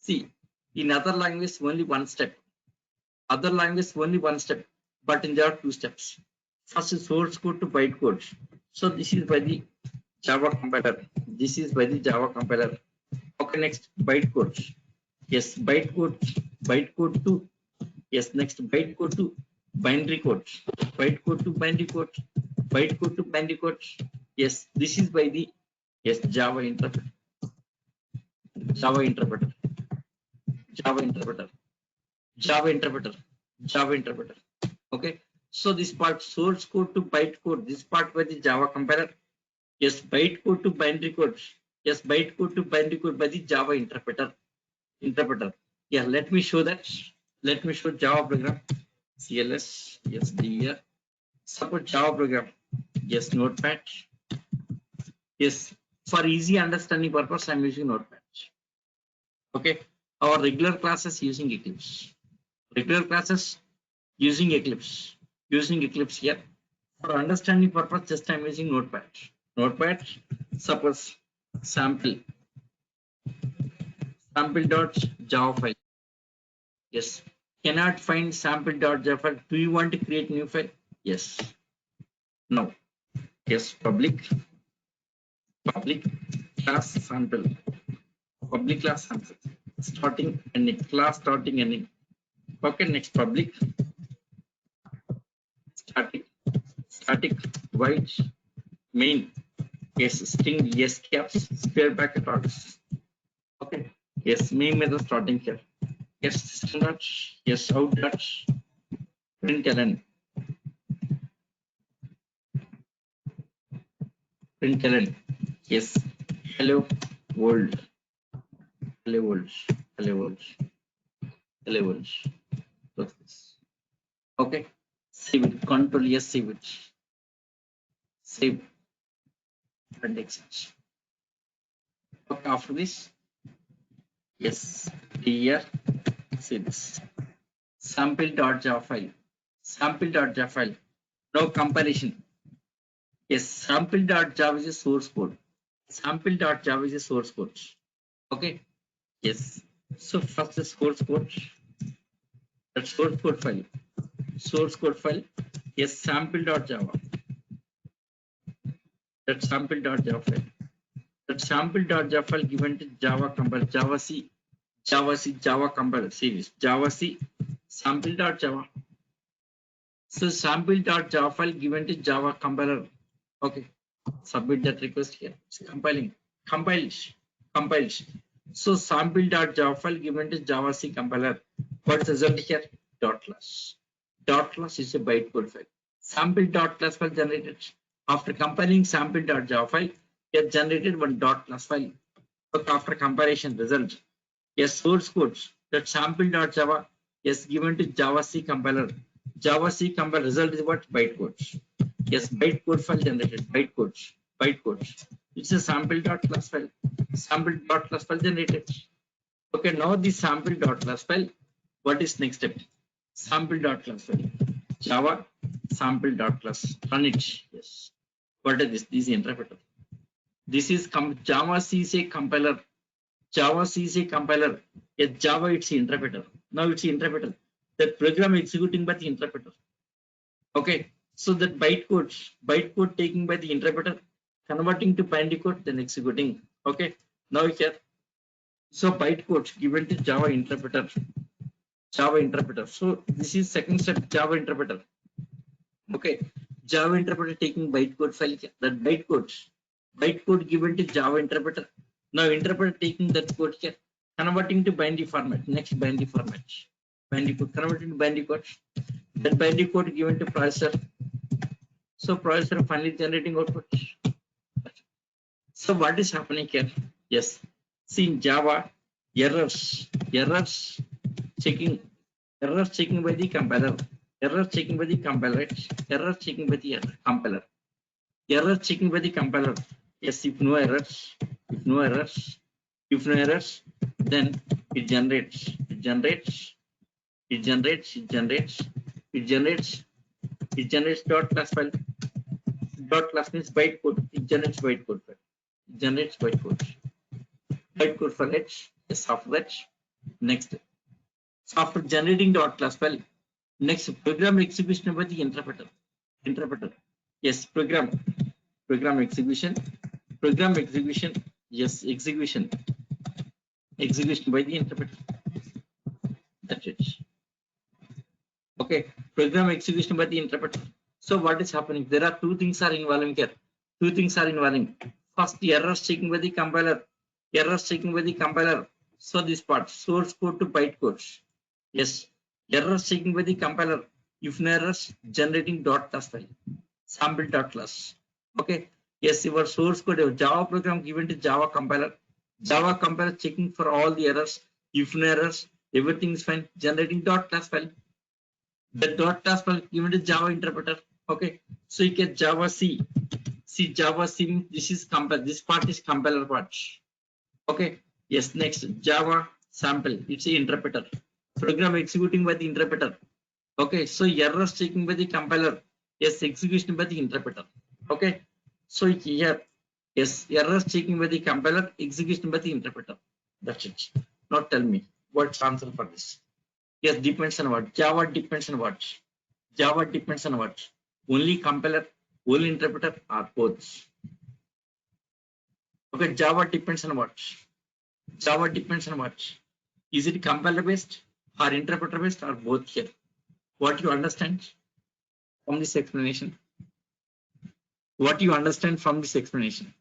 See, in other language only one step. But in there are two steps. First is source code to byte code. So this is by the Java compiler. Okay, next binary code to binary code. Yes, this is by the Java interpreter. Okay, so this part source code to byte code, this part by the Java compiler. Yes, byte code to binary code. Yes, byte code to binary code by the Java interpreter. Yeah, let me show that. Let me show Java program. CLS, yes, here. Suppose Java program, yes, Notepad. Yes, for easy understanding purpose, I'm using Notepad. Okay, our regular classes using Eclipse. Regular classes using Eclipse. Using Eclipse here. For understanding purpose, just I'm using Notepad. Notepad, suppose sample sample.java file. Yes. Cannot find sample.java file. Do you want to create new file? Yes. No. Yes. Public class sample. Public class sample. Starting ending. Class starting ending. Okay. Next public static void main. Yes. String yes caps square bracket args. Okay. Yes. Main method starting here. Yes. System dot. Yes. Out dot. Println. Println. Yes. Hello world. Hello world. Hello world. Hello world. What's this? Okay. Save it. Control yes. Save it. Save and exit. Okay. After this, yes. Here. See this. Sample.java file. Sample.java file. No comparison. Yes. Sample.java is a source code. Sample.java is a source code. Okay. Yes. So first the source code. That source code file. Source code file. Yes. Sample.java. That sample.java file. That sample.java file given to Java compiler. Java C. Java compiler series. Java C. Sample.java. So sample.java file given to Java compiler. Okay. Submit that request here. It's compiling. Compiled. So sample.java file given to Java C compiler. What's the result here? Dot class. Dot class is a bytecode file. Sample.class file generated. After compiling sample.java file, it generated one dot class file. But after comparison result, yes, source code that sample.java is given to Java C compiler. Java C compiler result is what? Bytecode. Yes, bytecode file generated. Bytecode. It's a sample.class file. Sample.class file generated. Okay, now the sample.class file. What is next step? Sample.class file. Java sample.class. Run it. Yes. What is this? This is interpreter. This is Java C is a compiler. Java C is a compiler. Yes, Java it's the interpreter. Now it's the interpreter. That program executing by the interpreter. Okay. So that bytecode taken by the interpreter, converting to binary code, then executing. Okay. Now here. So bytecode given to Java interpreter. So this is second step, Java interpreter. Okay. Java interpreter taking bytecode file. That bytecode given to Java interpreter. Now interpreter taking that code here, converting to binary format. Next binary format. Binary code converting to binary code. That binary code given to processor. So processor finally generating output. So what is happening here? Yes. See in Java, errors checking by the compiler. Error checking by the compiler. Error checking by the compiler. Error checking by the compiler. Yes, if no errors, then it generates dot class file. Dot class means bytecode. It generates bytecode file. Bytecode file. Yes, after that, next. So after generating dot class file, next program execution by the interpreter. Yes, program execution. Yes, execution by the interpreter. That's it. Okay, program execution by the interpreter. So what is happening? There are two things are involving here. First, errors checking by the compiler. So this part, source code to bytecode. Yes, errors checking by the compiler. If no errors, generating dot class file. Sample dot class. Okay. Yes, your source code, your Java program given to Java compiler. Java compiler checking for all the errors. If no errors, Everything is fine. Generating dot class file. The dot class file given to Java interpreter. Okay. So you get Java C. See Java C. This is compiler. This part is compiler part. Okay. Yes. Next Java sample. It's the interpreter. Program executing by the interpreter. Okay. So errors checking by the compiler. Yes. Execution by the interpreter. Okay. So here. Yes. Errors checking by the compiler. Execution by the interpreter. That's it. Now tell me what's answer for this. Yes, depends on what? Java depends on what? Java depends on what? Only compiler, only interpreter, or both? Okay, Java depends on what? Java depends on what? Is it compiler based or interpreter based or both here? What you understand from this explanation? What you understand from this explanation?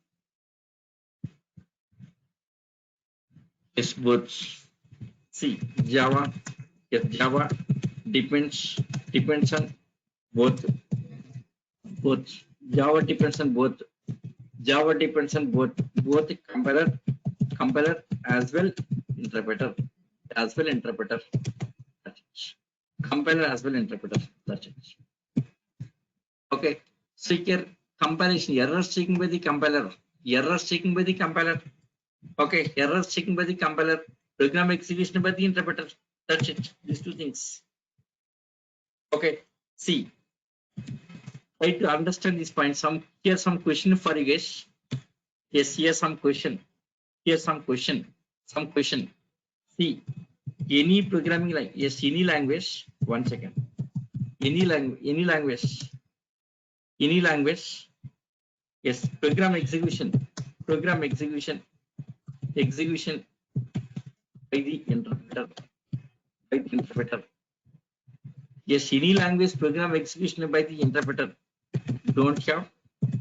Yes, both. See, Java, yes, Java depends on both. Java depends on both. Java depends on both compiler as well interpreter. Compiler as well interpreter. That's it. Okay. So here compilation errors checking by the compiler. Okay. Errors checking by the compiler. Program execution by the interpreter. That's it. These two things. Okay. See. Try to understand this point. Here some question for you guys. Yes, here some question. Some question. See, any programming language. Yes, any language. 1 second. Any language. Yes, program execution by the interpreter. Yes, any language program execution by the interpreter don't have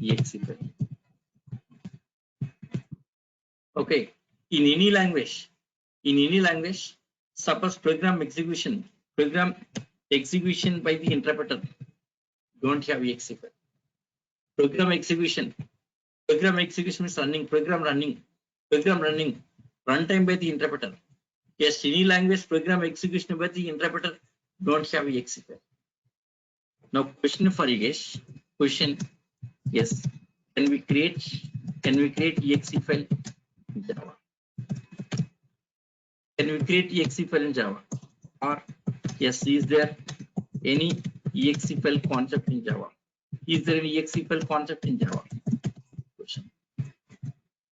exe file. Okay, in any language, suppose program execution by the interpreter don't have exe file. Program execution is running, runtime by the interpreter. Yes, any language program execution by the interpreter don't have exe file. Now question for you guys. Yes, can we create exe file in Java? Can we create exe file in Java? Or yes, is there any exe file concept in Java? Is there any exe file concept in Java? Question.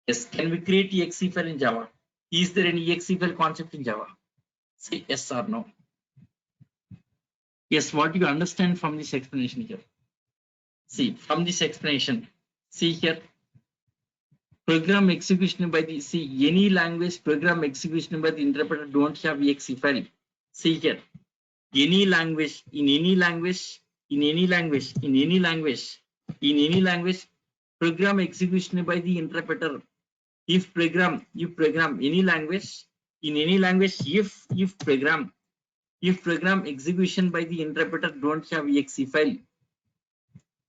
Yes, can we create exe file in Java? Is there any exe file concept in Java? Say yes or no. Yes, what do you understand from this explanation here? See, from this explanation, see here, program execution by the, any language program execution by the interpreter don't have exe file. See here, any language, in any language, program execution by the interpreter. If program, any language, in any language, if program execution by the interpreter don't have exe file.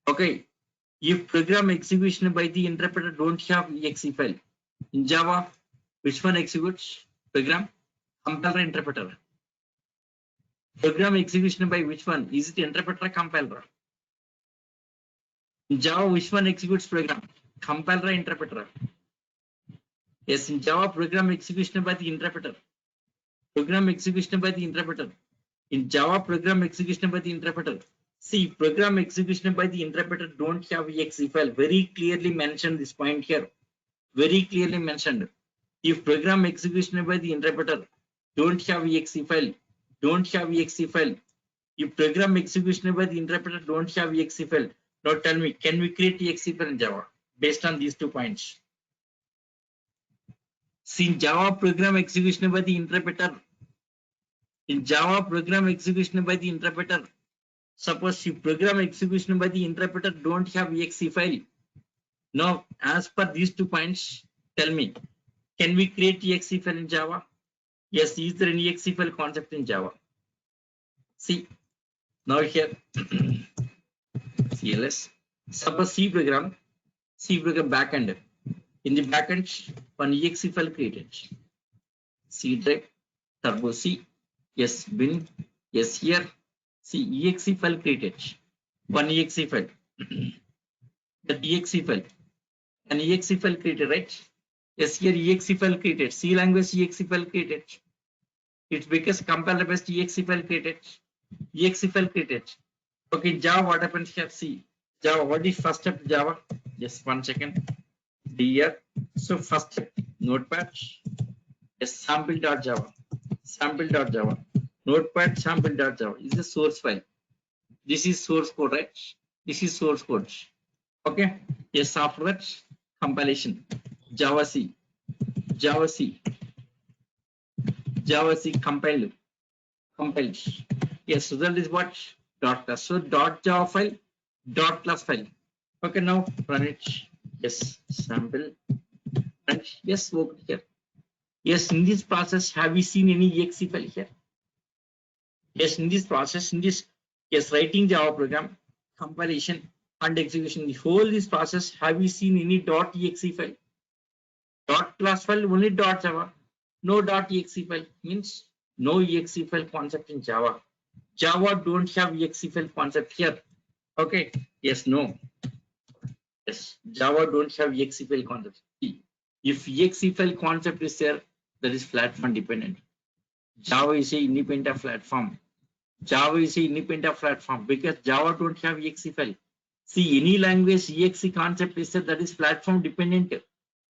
Okay, if program execution by the interpreter don't have exe file in Java, which one executes? Program, compiler, interpreter. Program execution by which one? Is it interpreter or compiler? In Java, which one executes program? Compiler or interpreter? Yes, in Java, program execution by the interpreter. In Java, program execution by the interpreter. See, program execution by the interpreter don't have exe file. Very clearly mentioned this point here. Very clearly mentioned. If program execution by the interpreter don't have exe file, If program execution by the interpreter don't have exe file, now tell me, can we create exe file in Java based on these 2 points? See, in Java program execution by the interpreter. Suppose if program execution by the interpreter don't have exe file. Now, as per these 2 points, tell me, can we create exe file in Java? Yes, is there any exe file concept in Java? See, now here, CLS, suppose C program backend. In the backend, one exe file created. C drive, turbo C, Yes, bin. Yes, here. See, exe file created. One exe file. That exe file. An exe file created, right? Yes, here exe file created. C language exe file created. It's because compiler based exe file created. Exe file created. Okay, Java, what happens here? See, Java, what is first step Java? Just 1 second. Here. So first step, notepad. Yes, sample.java. Sample.java. Notepad sample.java is the source file. This is source code, right? This is source code. Okay. Yes, after that, compilation. Java C. Java C. Java C compiled. Compiled. Yes, result is what? Dot class. So dot Java file, dot class file. Okay, now run it. Yes, sample. And yes, work here. Yes, in this process, have we seen any exe file here? Yes, in this process, in this, yes, writing Java program, compilation and execution, the whole this process, have you seen any .exe file? Dot class file, only .java. No .exe file means no exe file concept in Java. Java don't have exe file concept here. Okay. Yes, no. Yes, Java don't have exe file concept. If exe file concept is there, that is platform dependent. Java is a independent platform. Java is an independent platform because Java don't have exe file. See, any language exe concept is that is platform dependent.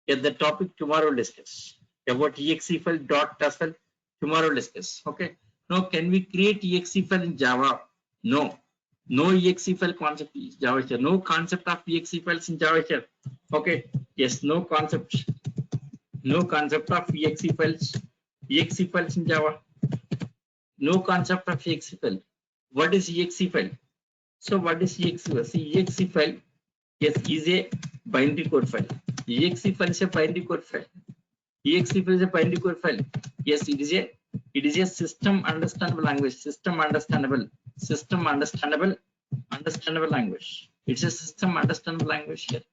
At the topic tomorrow discuss about exe file dot class file. Tomorrow discuss. Okay. Now, can we create exe file in Java? No. No exe file concept is Java here. No concept of exe files in Java here. Okay. Yes. No concept. No concept of exe files. Exe files in Java. No concept of exe file. What is exe file? So what is exe file? See, exe file, yes, is a binary code file. Exe file is a binary code file. Exe file is a binary code file. Yes, it is a system understandable language. System understandable language. It's a system understandable language here.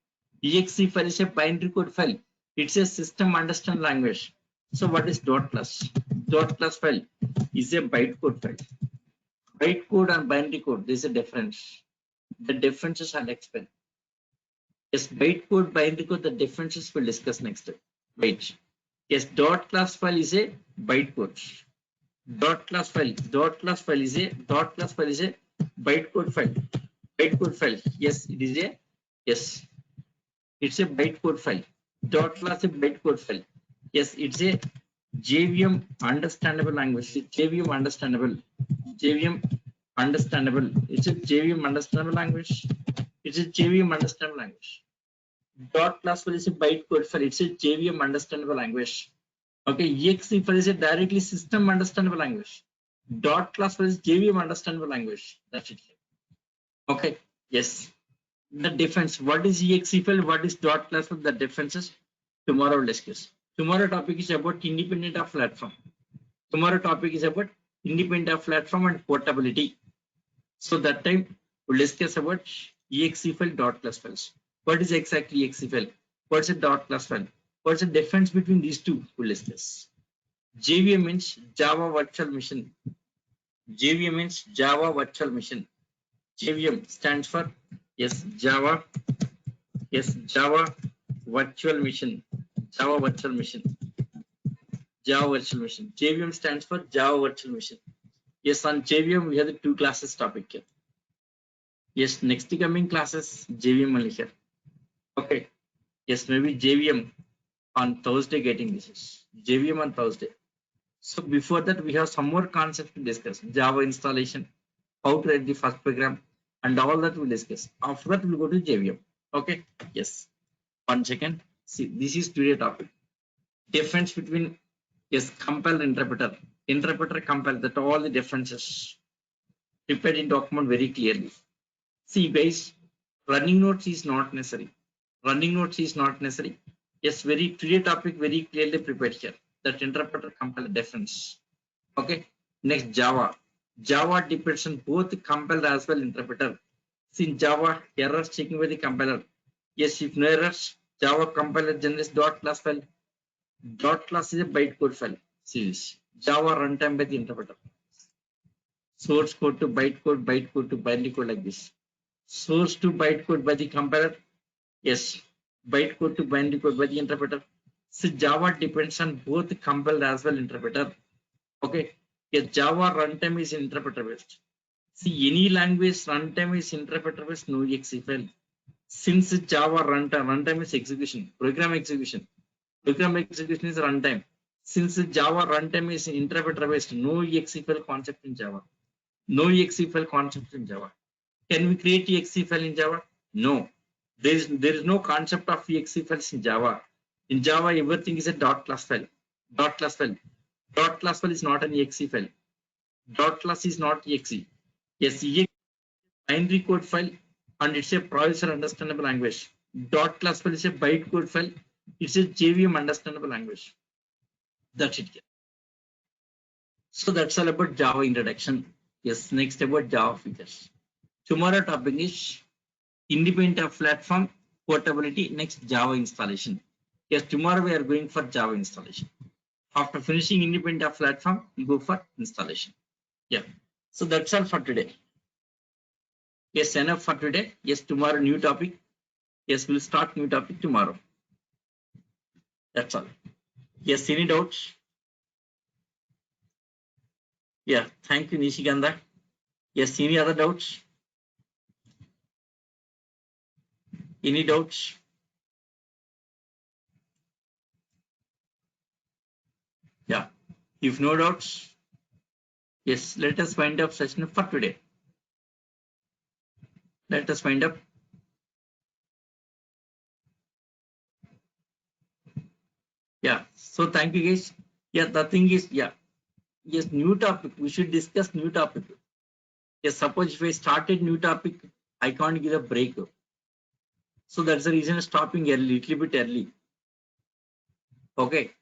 Exe file is a binary code file. It's a system understand language. So what is dot class? Dot class file is a bytecode file. Bytecode and binary code, there is a difference. The differences I'll explain. Yes, bytecode, binary code, the differences we'll discuss next. Wait. Yes, dot class file is a bytecode. Dot class file is a bytecode file. Bytecode file. Yes, it is a it's a bytecode file. Dot class a bytecode file. Yes, it's a JVM understandable language. JVM understandable. JVM understandable. It's a JVM understandable language. It's a JVM understandable language. Dot class file is a bytecode file. It's a JVM understandable language. Okay, exe file is a directly system understandable language. Dot class file is JVM understandable language. That's it. Okay. Yes. The difference. What is exe file? What is dot class file? The differences. Tomorrow we'll discuss. Tomorrow topic is about independent of platform. Tomorrow topic is about independent of platform and portability. So that time we'll discuss about exe file dot class files. What is exactly exe file? What's a dot class file? What's the difference between these two? We'll discuss. JVM means Java Virtual Machine. JVM means Java Virtual Machine. JVM stands for Java Virtual Machine. Java Virtual Machine. Java Virtual Machine. JVM stands for Java Virtual Machine. Yes, on JVM we have the two classes topic here. Yes, next coming classes JVM only here. Okay. Yes, maybe JVM on Thursday getting this is JVM on Thursday. So before that we have some more concepts to discuss. Java installation, how to write the first program, and all that we'll discuss. After that we'll go to JVM. Okay. Yes. 1 second. See, this is today topic. Difference between compiler interpreter. Interpreter compile, that all the differences prepared in document very clearly. See guys, running notes is not necessary. Running notes is not necessary. Yes, very today topic very clearly prepared here. That interpreter compiler difference. Okay. Next Java. Java depends on both the compiler as well interpreter. See Java errors checking by the compiler. Yes, if no errors, Java compiler generates dot class file. Dot class is a bytecode file. See this. Java runtime by the interpreter. source code to byte code to binary code like this. Source to byte code by the compiler. Yes, byte code to binary code by the interpreter. So Java depends on both compiler as well interpreter. Okay. Yes, Java runtime is interpreter based. See, any language runtime is interpreter based, no exe file. Since Java runtime is execution, program execution is runtime. Since Java runtime is interpreter based, no exe file concept in Java. No exe file concept in Java. Can we create exe file in Java? No. There is no concept of exe files in Java. In Java, everything is a dot class file. Dot class file. Dot class file is not an exe file. Dot class is not exe. Yes, exe binary code file and it's a processor understandable language. Dot class file is a byte code file. It's a JVM understandable language. That's it. So that's all about Java introduction. Yes, next about Java features. Tomorrow topic is independent platform portability. Next Java installation. Yes, tomorrow we are going for Java installation. After finishing independent platform, we go for installation. Yeah. So that's all for today. Yes, enough for today. Yes, tomorrow new topic. Yes, we'll start new topic tomorrow. That's all. Yes, any doubts? Yeah, thank you, Nishiganda. Yes, any other doubts? Any doubts? Yeah, if no doubts, yes, let us wind up session for today. Let us wind up. Yeah, so thank you guys. Yeah, the thing is, yeah, yes, new topic. We should discuss new topic. Yes, suppose if I started new topic, I can't give a break. So that's the reason stopping early, little bit early. Okay.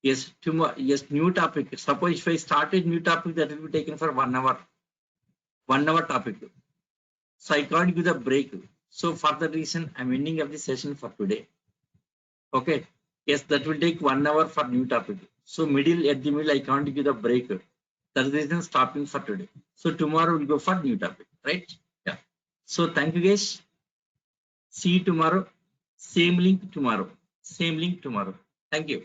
Yes, tomorrow. Yes, new topic. Suppose if I started new topic, that will be taken for 1 hour. 1 hour topic. So I can't give the break. So for that reason, I'm ending up the session for today. Okay. Yes, that will take 1 hour for new topic. So at the middle, I can't give the break. That's the reason stopping for today. So tomorrow we'll go for new topic, right? Yeah. So thank you guys. See you tomorrow. Same link tomorrow. Same link tomorrow. Thank you.